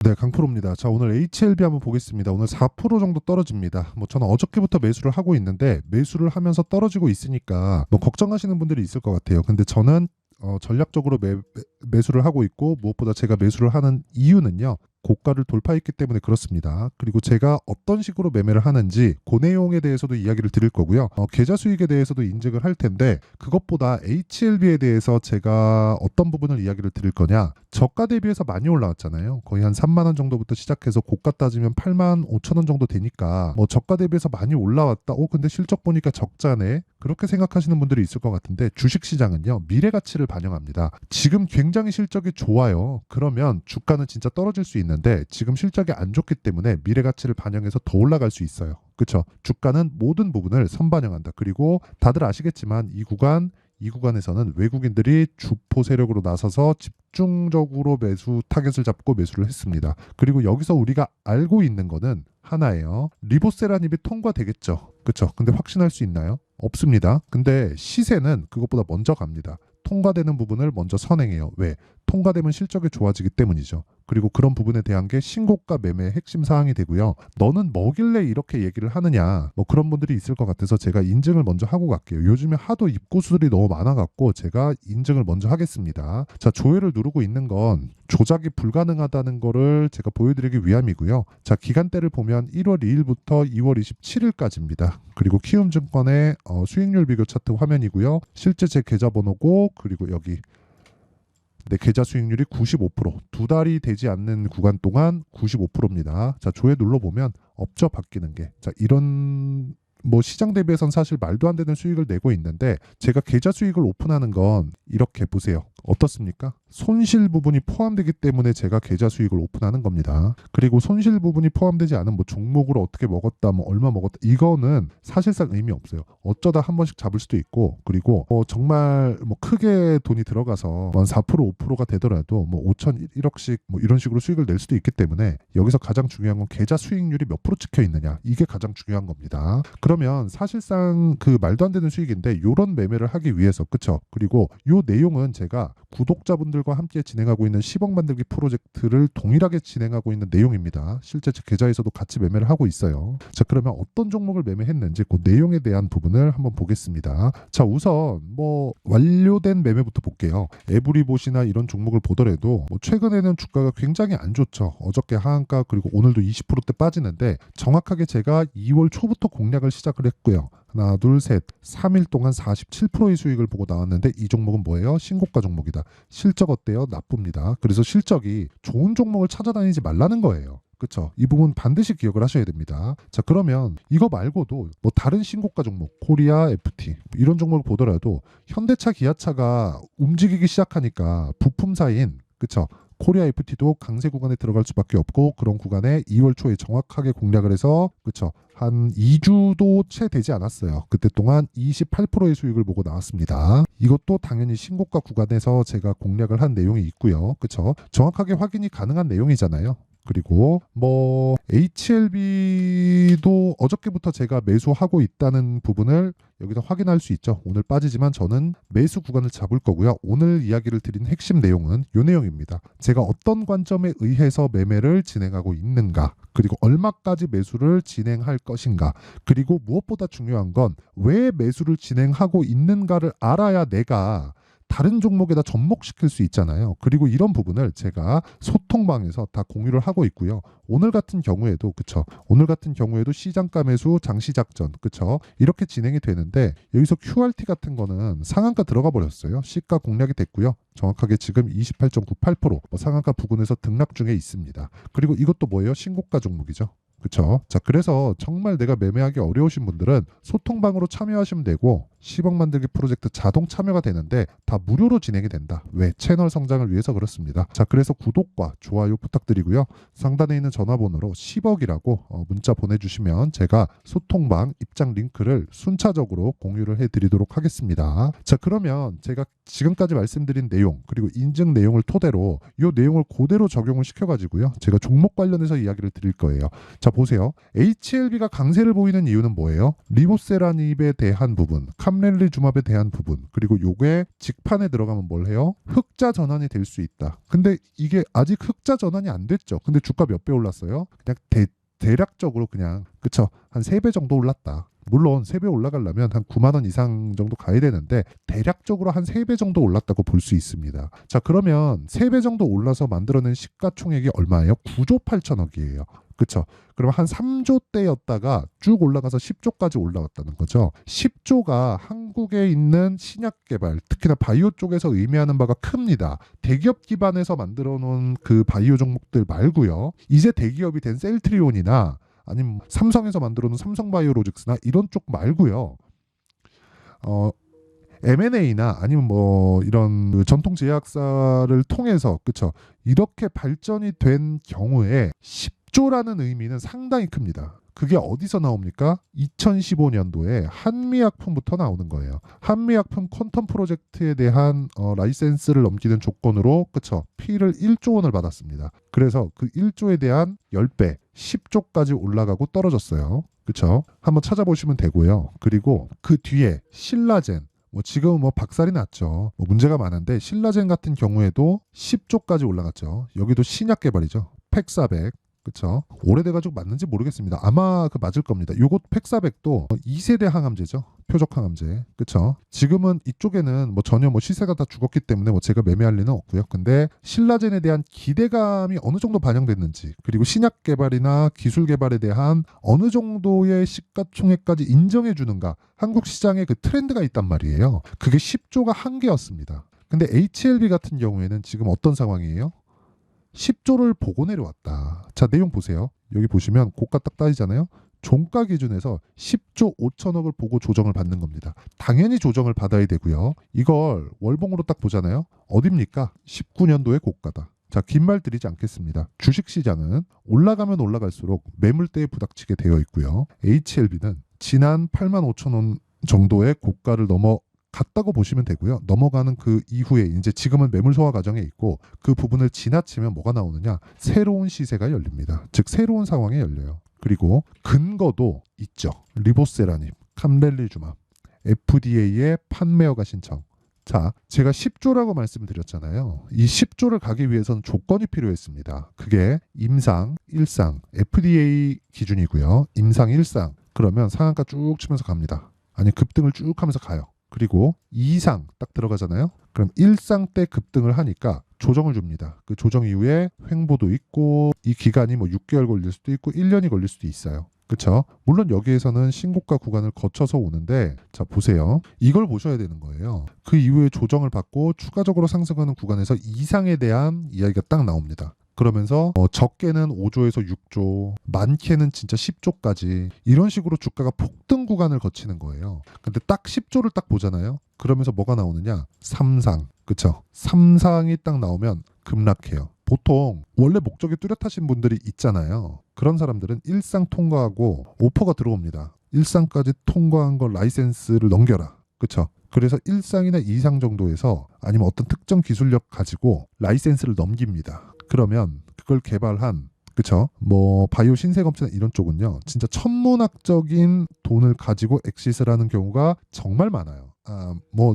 네, 강프로입니다. 자, 오늘 HLB 한번 보겠습니다. 오늘 4% 정도 떨어집니다. 저는 어저께부터 매수를 하고 있는데 매수를 하면서 떨어지고 있으니까 걱정하시는 분들이 있을 것 같아요. 근데 저는 전략적으로 매수를 하고 있고 무엇보다 제가 매수를 하는 이유는요. 고가를 돌파했기 때문에 그렇습니다. 그리고 제가 어떤 식으로 매매를 하는지 그 내용에 대해서도 이야기를 드릴 거고요. 계좌 수익에 대해서도 인증을 할 텐데 그것보다 HLB에 대해서 제가 어떤 부분을 이야기를 드릴 거냐. 저가 대비해서 많이 올라왔잖아요. 거의 한 3만 원 정도부터 시작해서 고가 따지면 8만 5천 원 정도 되니까 저가 대비해서 많이 올라왔다. 근데 실적 보니까 적자네. 그렇게 생각하시는 분들이 있을 것 같은데 주식시장은요. 미래 가치를 반영합니다. 지금 굉장히 실적이 좋아요. 그러면 주가는 진짜 떨어질 수 있는데 지금 실적이 안 좋기 때문에 미래 가치를 반영해서 더 올라갈 수 있어요. 그렇죠? 주가는 모든 부분을 선반영한다. 그리고 다들 아시겠지만 이 구간에서는 외국인들이 주포 세력으로 나서서 집중적으로 매수 타겟을 잡고 매수를 했습니다. 그리고 여기서 우리가 알고 있는 거는 하나예요. 리보세라닙이 통과되겠죠. 그렇죠? 근데 확신할 수 있나요? 없습니다. 근데 시세는 그것보다 먼저 갑니다. 통과되는 부분을 먼저 선행해요. 왜? 통과되면 실적이 좋아지기 때문이죠. 그리고 그런 부분에 대한 게 신고가 매매의 핵심 사항이 되고요. 너는 뭐길래 이렇게 얘기를 하느냐. 그런 분들이 있을 것 같아서 제가 인증을 먼저 하고 갈게요. 요즘에 하도 입고수들이 너무 많아갖고 제가 인증을 먼저 하겠습니다. 자, 조회를 누르고 있는 건 조작이 불가능하다는 거를 제가 보여드리기 위함이고요. 자, 기간대를 보면 1월 2일부터 2월 27일까지입니다. 그리고 키움증권의 수익률 비교 차트 화면이고요. 실제 제 계좌번호고 그리고 여기 내 계좌 수익률이 95%, 두 달이 되지 않는 구간 동안 95%입니다. 자, 조회 눌러보면 없죠, 바뀌는 게. 자, 이런 시장 대비해선 사실 말도 안 되는 수익을 내고 있는데 제가 계좌 수익을 오픈하는 건 이렇게 보세요. 어떻습니까? 손실 부분이 포함되기 때문에 제가 계좌 수익을 오픈하는 겁니다. 그리고 손실 부분이 포함되지 않은 종목을 어떻게 먹었다, 얼마 먹었다 이거는 사실상 의미 없어요. 어쩌다 한 번씩 잡을 수도 있고 그리고 정말 크게 돈이 들어가서 4% 5%가 되더라도 5천 1억씩 이런 식으로 수익을 낼 수도 있기 때문에 여기서 가장 중요한 건 계좌 수익률이 몇 프로 찍혀 있느냐 이게 가장 중요한 겁니다. 그러면 사실상 그 말도 안 되는 수익인데 이런 매매를 하기 위해서 그쵸? 그리고 이 내용은 제가 구독자분들과 함께 진행하고 있는 10억 만들기 프로젝트를 동일하게 진행하고 있는 내용입니다. 실제 제 계좌에서도 같이 매매를 하고 있어요. 자, 그러면 어떤 종목을 매매했는지 그 내용에 대한 부분을 한번 보겠습니다. 자, 우선 완료된 매매부터 볼게요. 에브리봇이나 이런 종목을 보더라도 최근에는 주가가 굉장히 안 좋죠. 어저께 하한가 그리고 오늘도 20%대 빠지는데 정확하게 제가 2월 초부터 공략을 시작을 했고요. 하나, 둘, 셋, 3일 동안 47%의 수익을 보고 나왔는데 이 종목은 뭐예요? 신고가 종목이다. 실적 어때요? 나쁩니다. 그래서 실적이 좋은 종목을 찾아다니지 말라는 거예요. 그렇죠? 이 부분 반드시 기억을 하셔야 됩니다. 자, 그러면 이거 말고도 다른 신고가 종목, 코리아 FT 이런 종목을 보더라도 현대차, 기아차가 움직이기 시작하니까 부품사인 그렇죠? 코리아 FT도 강세 구간에 들어갈 수밖에 없고 그런 구간에 2월 초에 정확하게 공략을 해서 그렇죠. 한 2주도 채 되지 않았어요. 그때 동안 28%의 수익을 보고 나왔습니다. 이것도 당연히 신고가 구간에서 제가 공략을 한 내용이 있고요. 그렇죠? 정확하게 확인이 가능한 내용이잖아요. 그리고 HLB도 어저께부터 제가 매수하고 있다는 부분을 여기서 확인할 수 있죠. 오늘 빠지지만 저는 매수 구간을 잡을 거고요. 오늘 이야기를 드린 핵심 내용은 이 내용입니다. 제가 어떤 관점에 의해서 매매를 진행하고 있는가 그리고 얼마까지 매수를 진행할 것인가 그리고 무엇보다 중요한 건 왜 매수를 진행하고 있는가를 알아야 내가 다른 종목에다 접목시킬 수 있잖아요. 그리고 이런 부분을 제가 소통방에서 다 공유를 하고 있고요. 오늘 같은 경우에도 그쵸? 오늘 같은 경우에도 시장가 매수, 장시작전 그쵸? 이렇게 진행이 되는데 여기서 QRT 같은 거는 상한가 들어가 버렸어요. 시가 공략이 됐고요. 정확하게 지금 28.98% 상한가 부근에서 등락 중에 있습니다. 그리고 이것도 뭐예요? 신고가 종목이죠. 그렇죠. 자, 그래서 정말 내가 매매하기 어려우신 분들은 소통방으로 참여하시면 되고 10억 만들기 프로젝트 자동 참여가 되는데 다 무료로 진행이 된다. 왜? 채널 성장을 위해서 그렇습니다. 자, 그래서 구독과 좋아요 부탁드리고요. 상단에 있는 전화번호로 10억이라고 문자 보내주시면 제가 소통방 입장 링크를 순차적으로 공유를 해드리도록 하겠습니다. 자, 그러면 제가 지금까지 말씀드린 내용 그리고 인증 내용을 토대로 이 내용을 그대로 적용을 시켜가지고요. 제가 종목 관련해서 이야기를 드릴 거예요. 자, 보세요. HLB가 강세를 보이는 이유는 뭐예요? 리보세라닙에 대한 부분, 캄렐리주맙에 대한 부분, 그리고 요게 직판에 들어가면 뭘 해요? 흑자 전환이 될 수 있다. 근데 이게 아직 흑자 전환이 안 됐죠. 근데 주가 몇 배 올랐어요? 그냥 대략적으로 그냥 그쵸, 한 3배 정도 올랐다. 물론 3배 올라가려면 한 9만 원 이상 정도 가야 되는데 대략적으로 한 3배 정도 올랐다고 볼 수 있습니다. 자, 그러면 3배 정도 올라서 만들어낸 시가총액이 얼마예요? 9조 8천억이에요. 그쵸? 그럼 한 3조대였다가 쭉 올라가서 10조까지 올라왔다는 거죠. 10조가 한국에 있는 신약 개발, 특히나 바이오 쪽에서 의미하는 바가 큽니다. 대기업 기반에서 만들어 놓은 그 바이오 종목들 말고요. 이제 대기업이 된 셀트리온이나 아니면 삼성에서 만들어 놓은 삼성바이오로직스나 이런 쪽 말고요. M&A나 아니면 뭐 이런 그 전통 제약사를 통해서 그쵸, 이렇게 발전이 된 경우에 10조라는 의미는 상당히 큽니다. 그게 어디서 나옵니까? 2015년도에 한미약품부터 나오는 거예요. 한미약품 퀀텀 프로젝트에 대한 라이센스를 넘기는 조건으로 그쵸, 피를 1조 원을 받았습니다. 그래서 그 1조에 대한 10배 10조까지 올라가고 떨어졌어요. 그쵸? 한번 찾아보시면 되고요. 그리고 그 뒤에 신라젠, 뭐 지금은 뭐 박살이 났죠. 뭐 문제가 많은데 신라젠 같은 경우에도 10조까지 올라갔죠. 여기도 신약 개발이죠. 팩400. 그쵸? 오래돼가지고 맞는지 모르겠습니다. 아마 그 맞을 겁니다. 요것 팩400도 2세대 항암제죠. 표적 항암제. 그쵸? 지금은 이쪽에는 뭐 전혀 뭐 시세가 다 죽었기 때문에 뭐 제가 매매할 리는 없고요. 근데 신라젠에 대한 기대감이 어느 정도 반영됐는지, 그리고 신약 개발이나 기술 개발에 대한 어느 정도의 시가총액까지 인정해 주는가, 한국 시장에 그 트렌드가 있단 말이에요. 그게 10조가 한계였습니다. 근데 HLB 같은 경우에는 지금 어떤 상황이에요? 10조를 보고 내려왔다. 자, 내용 보세요. 여기 보시면 고가 딱 따지잖아요. 종가 기준에서 10조 5천억을 보고 조정을 받는 겁니다. 당연히 조정을 받아야 되고요. 이걸 월봉으로 딱 보잖아요. 어딥니까? 19년도의 고가다. 자, 긴 말 드리지 않겠습니다. 주식시장은 올라가면 올라갈수록 매물대에 부닥치게 되어 있고요. HLB는 지난 8만 5천 원 정도의 고가를 갔다고 보시면 되고요. 넘어가는 그 이후에 이제 지금은 매물 소화 과정에 있고 그 부분을 지나치면 뭐가 나오느냐? 새로운 시세가 열립니다. 즉 새로운 상황이 열려요. 그리고 근거도 있죠. 리보세라님, 캄렐리주맙, FDA의 판매허가 신청. 자, 제가 10조라고 말씀드렸잖아요. 이 10조를 가기 위해서는 조건이 필요했습니다. 그게 임상, 일상, FDA 기준이고요. 임상, 일상. 그러면 상한가 쭉 치면서 갑니다. 아니 급등을 쭉 하면서 가요. 그리고 2상 딱 들어가잖아요. 그럼 1상 때 급등을 하니까 조정을 줍니다. 그 조정 이후에 횡보도 있고 이 기간이 뭐 6개월 걸릴 수도 있고 1년이 걸릴 수도 있어요. 그렇죠? 물론 여기에서는 신고가 구간을 거쳐서 오는데 자 보세요. 이걸 보셔야 되는 거예요. 그 이후에 조정을 받고 추가적으로 상승하는 구간에서 이상에 대한 이야기가 딱 나옵니다. 그러면서 적게는 5조에서 6조, 많게는 진짜 10조까지 이런 식으로 주가가 폭등 구간을 거치는 거예요. 근데 딱 10조를 딱 보잖아요. 그러면서 뭐가 나오느냐? 3상. 그쵸? 3상이 딱 나오면 급락해요. 보통 원래 목적이 뚜렷하신 분들이 있잖아요. 그런 사람들은 1상 통과하고 오퍼가 들어옵니다. 1상까지 통과한 걸 라이센스를 넘겨라. 그쵸? 그래서 1상이나 2상 정도에서 아니면 어떤 특정 기술력 가지고 라이센스를 넘깁니다. 그러면 그걸 개발한 그쵸? 뭐 바이오 신세검사나 이런 쪽은요. 진짜 천문학적인 돈을 가지고 엑시스를 하는 경우가 정말 많아요. 뭐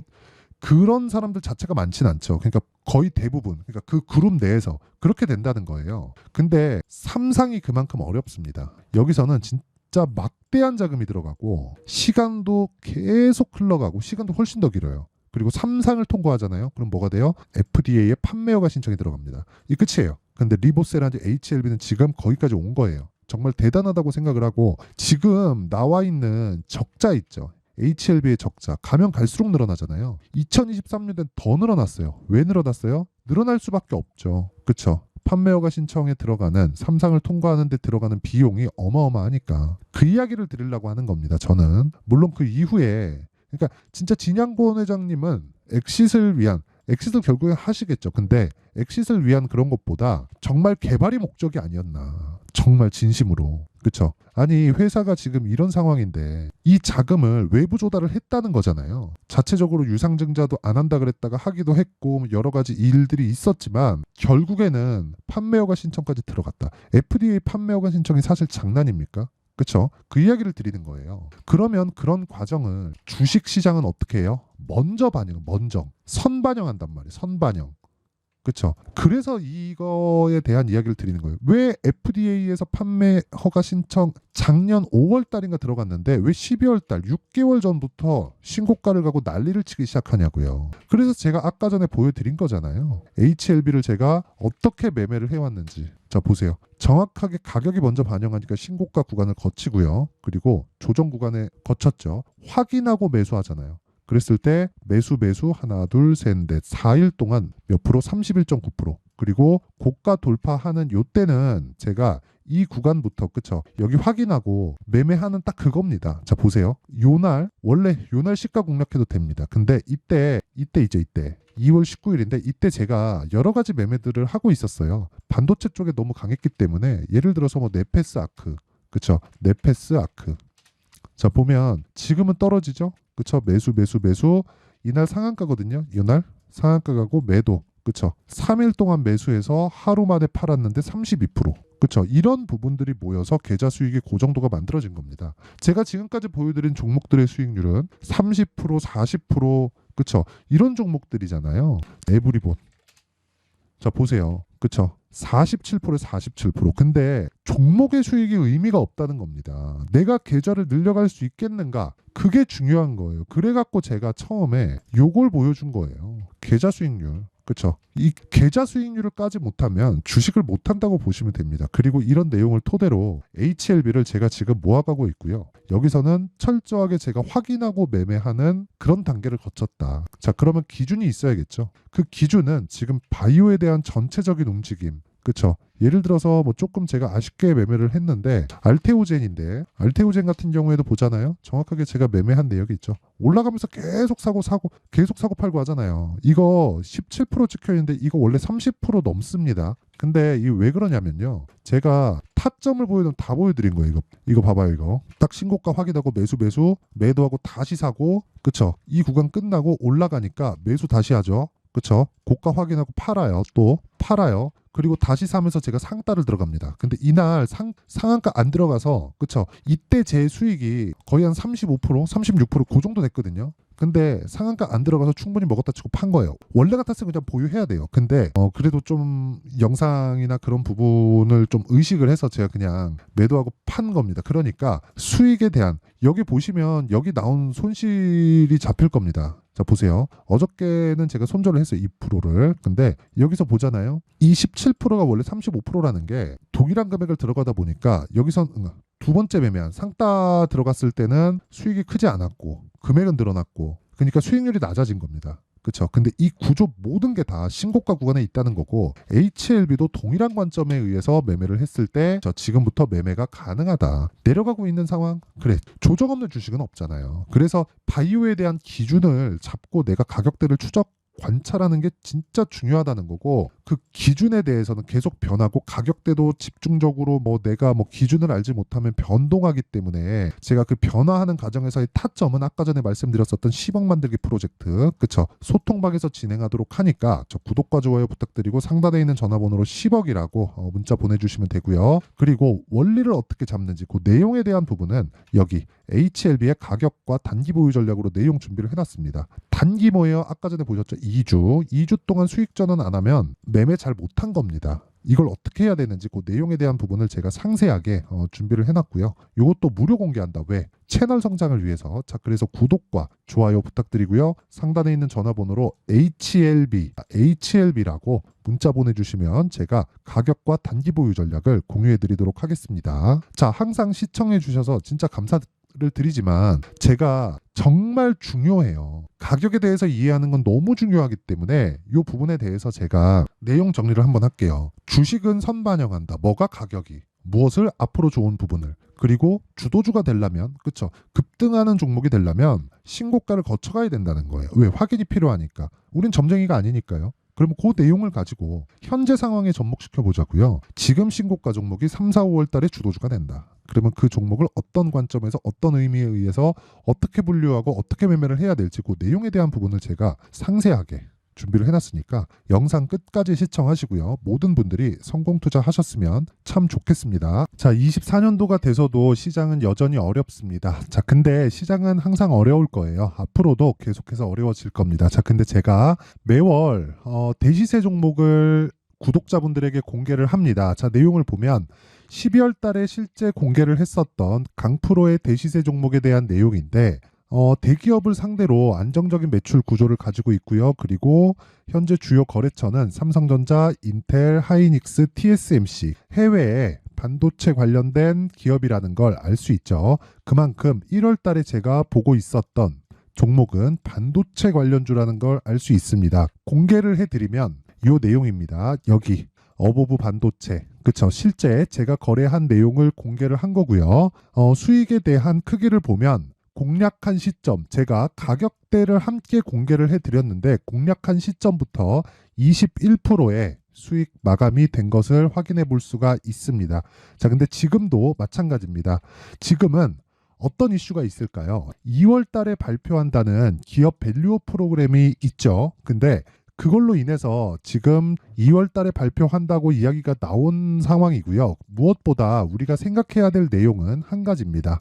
그런 사람들 자체가 많진 않죠. 그러니까 거의 대부분 그러니까 그 그룹 내에서 그렇게 된다는 거예요. 근데 3상이 그만큼 어렵습니다. 여기서는 진짜 막대한 자금이 들어가고 시간도 계속 흘러가고 시간도 훨씬 더 길어요. 그리고 3상을 통과하잖아요. 그럼 뭐가 돼요? FDA의 판매허가 신청이 들어갑니다. 이 끝이에요. 근데 리보세라든지 HLB는 지금 거기까지 온 거예요. 정말 대단하다고 생각을 하고 지금 나와 있는 적자 있죠. HLB의 적자 가면 갈수록 늘어나잖아요. 2023년엔 더 늘어났어요. 왜 늘어났어요? 늘어날 수밖에 없죠. 그쵸? 판매허가 신청에 들어가는 3상을 통과하는 데 들어가는 비용이 어마어마하니까 그 이야기를 드리려고 하는 겁니다. 저는 물론 그 이후에 그러니까 진짜 진양권 회장님은 엑싯을 결국엔 하시겠죠. 근데 엑싯을 위한 그런 것보다 정말 개발이 목적이 아니었나. 정말 진심으로. 그쵸? 아니 회사가 지금 이런 상황인데 이 자금을 외부 조달을 했다는 거잖아요. 자체적으로 유상증자도 안 한다 그랬다가 하기도 했고 여러 가지 일들이 있었지만 결국에는 판매허가 신청까지 들어갔다. FDA 판매허가 신청이 사실 장난입니까? 그쵸? 그 이야기를 드리는 거예요. 그러면 그런 과정을 주식 시장은 어떻게 해요? 먼저 반영, 먼저 선반영한단 말이에요. 선반영. 그쵸. 그래서 이거에 대한 이야기를 드리는 거예요. 왜 FDA에서 판매 허가 신청 작년 5월 달인가 들어갔는데 왜 12월 달 6개월 전부터 신고가를 가고 난리를 치기 시작하냐고요. 그래서 제가 아까 전에 보여드린 거잖아요. HLB를 제가 어떻게 매매를 해왔는지. 자, 보세요. 정확하게 가격이 먼저 반영하니까 신고가 구간을 거치고요. 그리고 조정 구간에 거쳤죠. 확인하고 매수하잖아요. 그랬을 때 매수 하나 둘 셋 넷 4일 동안 몇 프로? 31.9%. 그리고 고가 돌파하는 요때는 제가 이 구간부터 그쵸? 여기 확인하고 매매하는 딱 그겁니다. 자, 보세요. 요날 원래 요날 시가 공략해도 됩니다. 근데 이때 2월 19일인데 이때 제가 여러 가지 매매들을 하고 있었어요. 반도체 쪽에 너무 강했기 때문에 예를 들어서 뭐 네페스 아크 그쵸? 네페스 아크 자, 보면 지금은 떨어지죠? 그쵸? 매수. 이날 상한가거든요. 이날 상한가 가고 매도. 그쵸? 3일 동안 매수해서 하루 만에 팔았는데 32%. 그쵸? 이런 부분들이 모여서 계좌 수익의 고정도가 만들어진 겁니다. 제가 지금까지 보여드린 종목들의 수익률은 30%, 40%, 그쵸? 이런 종목들이잖아요. 에브리본. 자, 보세요. 그쵸? 47%에 47%. 근데 종목의 수익이 의미가 없다는 겁니다. 내가 계좌를 늘려갈 수 있겠는가? 그게 중요한 거예요. 그래갖고 제가 처음에 요걸 보여준 거예요. 계좌 수익률. 그쵸? 이 계좌 수익률을 까지 못하면 주식을 못한다고 보시면 됩니다. 그리고 이런 내용을 토대로 HLB를 제가 지금 모아가고 있고요. 여기서는 철저하게 제가 확인하고 매매하는 그런 단계를 거쳤다. 자, 그러면 기준이 있어야겠죠. 그 기준은 지금 바이오에 대한 전체적인 움직임. 그쵸? 예를 들어서 뭐 조금 제가 아쉽게 매매를 했는데 알테오젠인데 알테오젠 같은 경우에도 보잖아요. 정확하게 제가 매매한 내역이 있죠. 올라가면서 계속 사고 계속 사고 팔고 하잖아요. 이거 17% 찍혀 있는데 이거 원래 30% 넘습니다. 근데 이 왜 그러냐면요. 제가 타점을 다 보여드린 거예요. 이거 봐봐요. 이거 딱 신고가 확인하고 매도하고 다시 사고 그쵸? 이 구간 끝나고 올라가니까 매수 다시 하죠. 그쵸? 고가 확인하고 팔아요. 또 팔아요. 그리고 다시 사면서 제가 상따를 들어갑니다. 근데 이날 상한가 안 들어가서 그쵸? 이때 제 수익이 거의 한 35%, 36%그 정도 됐거든요. 근데 상한가 안 들어가서 충분히 먹었다 치고 판 거예요. 원래 같았으면 그냥 보유해야 돼요. 근데 그래도 좀 영상이나 그런 부분을 좀 의식을 해서 제가 그냥 매도하고 판 겁니다. 그러니까 수익에 대한 여기 보시면 여기 나온 손실이 잡힐 겁니다. 자, 보세요. 어저께는 제가 손절을 했어요. 2%를. 근데 여기서 보잖아요. 이 17%가 원래 35%라는 게 동일한 금액을 들어가다 보니까 여기선 두 번째 매매한 상따 들어갔을 때는 수익이 크지 않았고 금액은 늘어났고 그러니까 수익률이 낮아진 겁니다. 그렇죠. 근데 이 구조 모든 게 다 신고가 구간에 있다는 거고 HLB도 동일한 관점에 의해서 매매를 했을 때 지금부터 매매가 가능하다. 내려가고 있는 상황? 그래. 조정 없는 주식은 없잖아요. 그래서 바이오에 대한 기준을 잡고 내가 가격대를 관찰하는 게 진짜 중요하다는 거고 그 기준에 대해서는 계속 변하고 가격대도 집중적으로 내가 기준을 알지 못하면 변동하기 때문에 제가 그 변화하는 과정에서의 타점은 아까 전에 말씀드렸었던 10억 만들기 프로젝트 그쵸 소통방에서 진행하도록 하니까 저 구독과 좋아요 부탁드리고 상단에 있는 전화번호로 10억이라고 문자 보내주시면 되고요. 그리고 원리를 어떻게 잡는지 그 내용에 대한 부분은 여기 HLB의 가격과 단기 보유 전략으로 내용 준비를 해놨습니다. 단기 뭐예요? 아까 전에 보셨죠? 2주 동안 수익 전환 안 하면 매매 잘 못한 겁니다. 이걸 어떻게 해야 되는지 그 내용에 대한 부분을 제가 상세하게 준비를 해놨고요. 이것도 무료 공개한다. 왜? 채널 성장을 위해서. 자, 그래서 구독과 좋아요 부탁드리고요. 상단에 있는 전화번호로 HLB라고 문자 보내주시면 제가 가격과 단기 보유 전략을 공유해드리도록 하겠습니다. 자, 항상 시청해주셔서 진짜 감사를 드리지만 제가 정말 중요해요. 가격에 대해서 이해하는 건 너무 중요하기 때문에 이 부분에 대해서 제가 내용 정리를 한번 할게요. 주식은 선반영한다. 뭐가 가격이 무엇을 앞으로 좋은 부분을 그리고 주도주가 되려면 그쵸 급등하는 종목이 되려면 신고가를 거쳐가야 된다는 거예요. 왜? 확인이 필요하니까. 우린 점쟁이가 아니니까요. 그러면 그 내용을 가지고 현재 상황에 접목시켜 보자고요. 지금 신고가 종목이 3, 4, 5월 달에 주도주가 된다. 그러면 그 종목을 어떤 관점에서 어떤 의미에 의해서 어떻게 분류하고 어떻게 매매를 해야 될지 그 내용에 대한 부분을 제가 상세하게 준비를 해놨으니까 영상 끝까지 시청하시고요. 모든 분들이 성공 투자하셨으면 참 좋겠습니다. 자, 24년도가 돼서도 시장은 여전히 어렵습니다. 자, 근데 시장은 항상 어려울 거예요. 앞으로도 계속해서 어려워질 겁니다. 자, 근데 제가 매월 대시세 종목을 구독자분들에게 공개를 합니다. 자, 내용을 보면 12월 달에 실제 공개를 했었던 강프로의 대시세 종목에 대한 내용인데 대기업을 상대로 안정적인 매출 구조를 가지고 있고요. 그리고 현재 주요 거래처는 삼성전자, 인텔, 하이닉스, TSMC, 해외에 반도체 관련된 기업이라는 걸 알 수 있죠. 그만큼 1월 달에 제가 보고 있었던 종목은 반도체 관련주라는 걸 알 수 있습니다. 공개를 해드리면 이 내용입니다. 여기 어보브 반도체, 그쵸? 실제 제가 거래한 내용을 공개를 한 거고요. 수익에 대한 크기를 보면 공략한 시점, 제가 가격대를 함께 공개를 해드렸는데 공략한 시점부터 21%의 수익 마감이 된 것을 확인해 볼 수가 있습니다. 자, 근데 지금도 마찬가지입니다. 지금은 어떤 이슈가 있을까요? 2월 달에 발표한다는 기업 밸류업 프로그램이 있죠. 근데 그걸로 인해서 지금 2월 달에 발표한다고 이야기가 나온 상황이고요. 무엇보다 우리가 생각해야 될 내용은 한 가지입니다.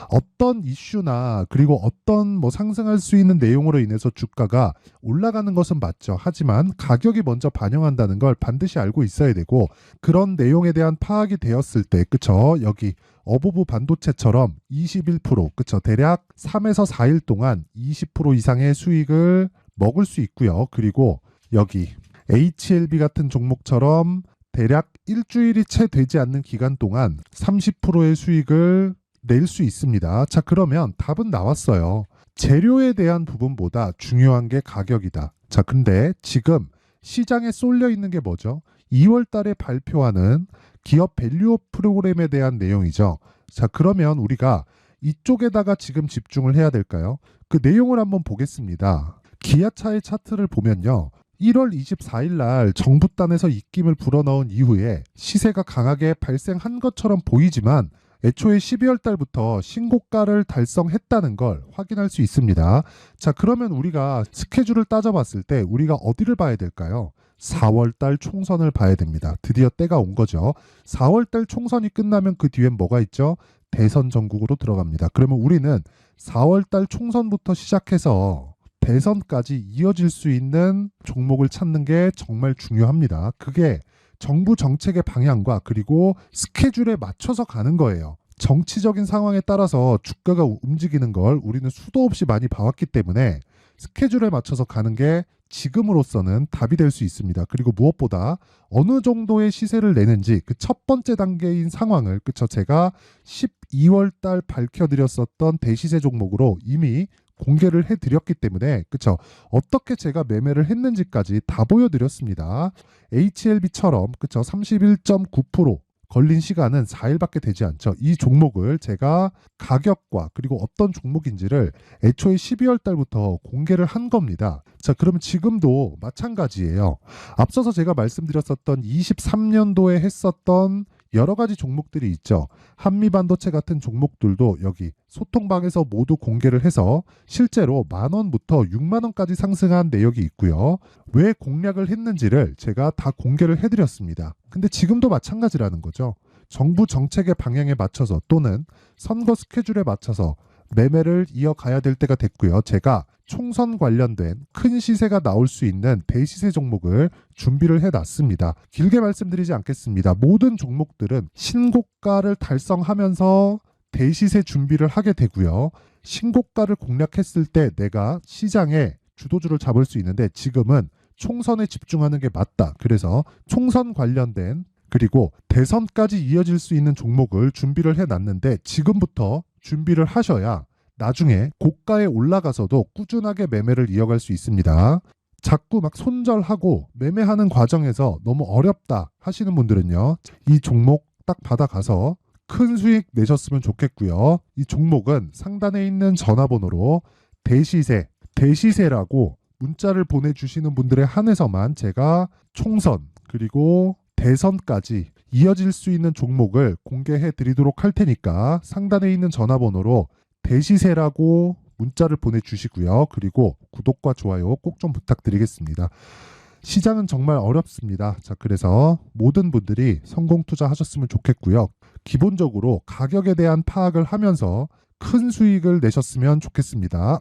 어떤 이슈나 그리고 어떤 상승할 수 있는 내용으로 인해서 주가가 올라가는 것은 맞죠. 하지만 가격이 먼저 반영한다는 걸 반드시 알고 있어야 되고, 그런 내용에 대한 파악이 되었을 때, 그쵸? 여기 어보브 반도체처럼 21%, 그쵸? 대략 3에서 4일 동안 20% 이상의 수익을 먹을 수 있고요. 그리고 여기 HLB 같은 종목처럼 대략 일주일이 채 되지 않는 기간 동안 30%의 수익을 낼 수 있습니다. 자, 그러면 답은 나왔어요. 재료에 대한 부분보다 중요한 게 가격이다. 자, 근데 지금 시장에 쏠려 있는 게 뭐죠? 2월 달에 발표하는 기업 밸류업 프로그램에 대한 내용이죠. 자, 그러면 우리가 이쪽에다가 지금 집중을 해야 될까요? 그 내용을 한번 보겠습니다. 기아차의 차트를 보면요. 1월 24일 날 정부단에서 입김을 불어넣은 이후에 시세가 강하게 발생한 것처럼 보이지만 애초에 12월 달부터 신고가를 달성했다는 걸 확인할 수 있습니다. 자, 그러면 우리가 스케줄을 따져봤을 때 우리가 어디를 봐야 될까요? 4월 달 총선을 봐야 됩니다. 드디어 때가 온 거죠. 4월 달 총선이 끝나면 그 뒤엔 뭐가 있죠? 대선 전국으로 들어갑니다. 그러면 우리는 4월 달 총선부터 시작해서 대선까지 이어질 수 있는 종목을 찾는 게 정말 중요합니다. 그게 정부 정책의 방향과 그리고 스케줄에 맞춰서 가는 거예요. 정치적인 상황에 따라서 주가가 움직이는 걸 우리는 수도 없이 많이 봐왔기 때문에 스케줄에 맞춰서 가는 게 지금으로서는 답이 될 수 있습니다. 그리고 무엇보다 어느 정도의 시세를 내는지 그 첫 번째 단계인 상황을, 그쵸? 제가 12월 달 밝혀드렸었던 대시세 종목으로 이미 공개를 해드렸기 때문에, 그쵸? 어떻게 제가 매매를 했는지까지 다 보여드렸습니다. HLB처럼, 그쵸? 31.9% 걸린 시간은 4일밖에 되지 않죠. 이 종목을 제가 가격과 그리고 어떤 종목인지를 애초에 12월 달부터 공개를 한 겁니다. 자, 그러면 지금도 마찬가지예요. 앞서서 제가 말씀드렸었던 23년도에 했었던 여러 가지 종목들이 있죠. 한미반도체 같은 종목들도 여기 소통방에서 모두 공개를 해서 실제로 10,000원부터 60,000원까지 상승한 내역이 있고요. 왜 공략을 했는지를 제가 다 공개를 해드렸습니다. 근데 지금도 마찬가지라는 거죠. 정부 정책의 방향에 맞춰서 또는 선거 스케줄에 맞춰서 매매를 이어가야 될 때가 됐고요. 제가 총선 관련된 큰 시세가 나올 수 있는 대시세 종목을 준비를 해놨습니다. 길게 말씀드리지 않겠습니다. 모든 종목들은 신고가를 달성하면서 대시세 준비를 하게 되고요. 신고가를 공략했을 때 내가 시장에 주도주를 잡을 수 있는데 지금은 총선에 집중하는 게 맞다. 그래서 총선 관련된 그리고 대선까지 이어질 수 있는 종목을 준비를 해놨는데 지금부터 준비를 하셔야 나중에 고가에 올라가서도 꾸준하게 매매를 이어갈 수 있습니다. 자꾸 막 손절하고 매매하는 과정에서 너무 어렵다 하시는 분들은요. 이 종목 딱 받아가서 큰 수익 내셨으면 좋겠고요. 이 종목은 상단에 있는 전화번호로 대시세라고 문자를 보내주시는 분들에 한해서만 제가 총선 그리고 대선까지 이어질 수 있는 종목을 공개해 드리도록 할 테니까 상단에 있는 전화번호로 대시세라고 문자를 보내주시고요. 그리고 구독과 좋아요 꼭 좀 부탁드리겠습니다. 시장은 정말 어렵습니다. 자, 그래서 모든 분들이 성공 투자하셨으면 좋겠고요. 기본적으로 가격에 대한 파악을 하면서 큰 수익을 내셨으면 좋겠습니다.